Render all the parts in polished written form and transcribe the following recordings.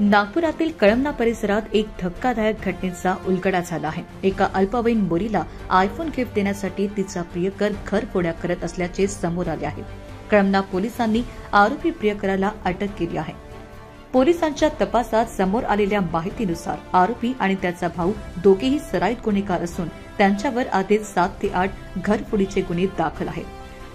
नागपुरातील कळमना परिसरात एक धक्कादायक घटनेचा उलगडा झाला आहे। एका अल्पवयीन मुलीला आयफोन गिफ्ट देण्यासाठी तिचा प्रियकर घरफोड्या करत असल्याचे समोर आले आहे। कळमना पोलिसांनी आरोपी प्रियकराला अटक केली आहे। पोलिसांच्या तपासात समोर आलेल्या माहितीनुसार आरोपी आणि त्याचा भाऊ दोघेही सराईत गुन्हेगार असून त्यांच्यावर आधीच 7 ते 8 घरफोडीचे गुन्हे दाखल आहेत।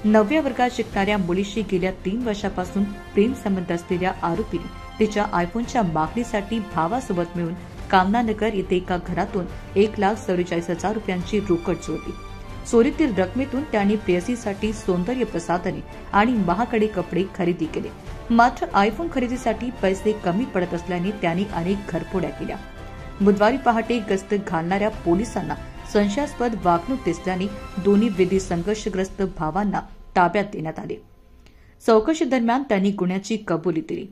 9व्या वर्गात शिकणाऱ्या मुलीशी गेल्या 3 वर्षापासून प्रेम संबंध असलेल्या आरोपीने तिच्या आयफोनच्या मागणीसाठी भावासोबत मिळून कामनानगर येथे एका घरातून 1,44,000 रुपयांची रोकड चोरली। चोरीतील रकमेतून त्यांनी प्रेयसीसाठी सौंदर्य प्रसाधने आणि महागडे कपडे खरेदी केले। मात्र आयफोन खरेदीसाठी पैसे कमी पडत असल्याने त्यांनी अनेक घरफोड्या केल्या। बुधवारी पहाटे गस्त घालणाऱ्या पोलिसांना संशयास्पद वागणूक दिसल्याने दोन्ही विधी संघर्षग्रस्त भावांना ताब्यात देण्यात आले। चौकशी दरम्यान त्यांनी गुन्ह्याची कबुली दिली।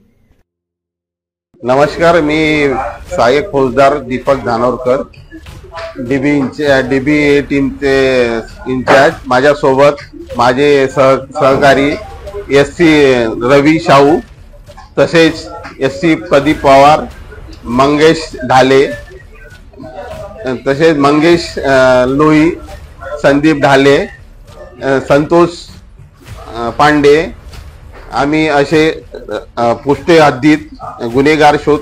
नमस्कार, मी सहाय्यक फौजदार दीपक धानोरकर, डीबी टीमचे इंचार्ज। माझ्यासोबत माझे सहकारी एससी रवी शाहू, तसेच एससी प्रदीप पवार, मंगेश ढाले, तसेच मंगेश लोही, संदीप ढाले, संतोष पांडे, आम्ही असे पुष्टे हद्दीत गुन्हेगार शोध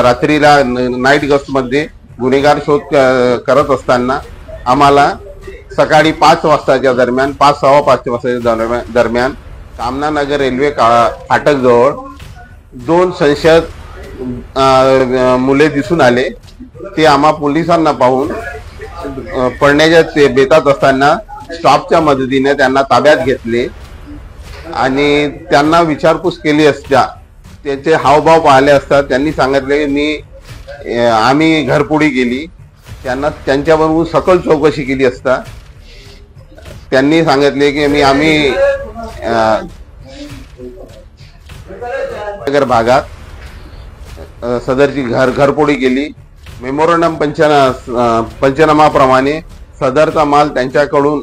रात्रीला नाईट गस्टमध्ये गुन्हेगार शोध करत असताना आम्हाला सकाळी 5 वाजताच्या दरम्यान 5:15 वाजताच्या दरम्यान कामनानगर रेल्वे फाटकजवळ 2 संशयित मुले दिसून आले। ते आम्हा पोलिसांना पाहून पळण्याच्या बेतात असताना स्टाफच्या मदतीने त्यांना ताब्यात घेतले आणि त्यांना विचारपूस केली असता त्यांचे हावभाव पाहिले असता त्यांनी सांगितले की आम्ही घरफोडी केली। त्यांना त्यांच्याबरोबर सखोल चौकशी केली असता त्यांनी सांगितले की आम्ही नगर भागात सदरची घरफोडी केली। मेमोरंडम पंचनामाप्रमाणे सदरचा माल त्यांच्याकडून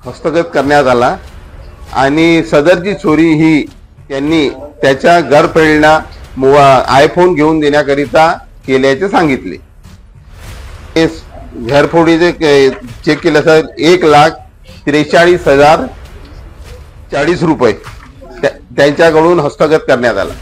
हस्तगत करण्यात आला आणि सदरची चोरी ही त्यांनी त्याच्या गर्लफ्रेंडला आयफोन घेऊन देण्याकरिता केल्याचे सांगितले। घरफोडीचे चेक केले तर 1,43,040 रुपये त्यांच्याकडून हस्तगत करण्यात आला।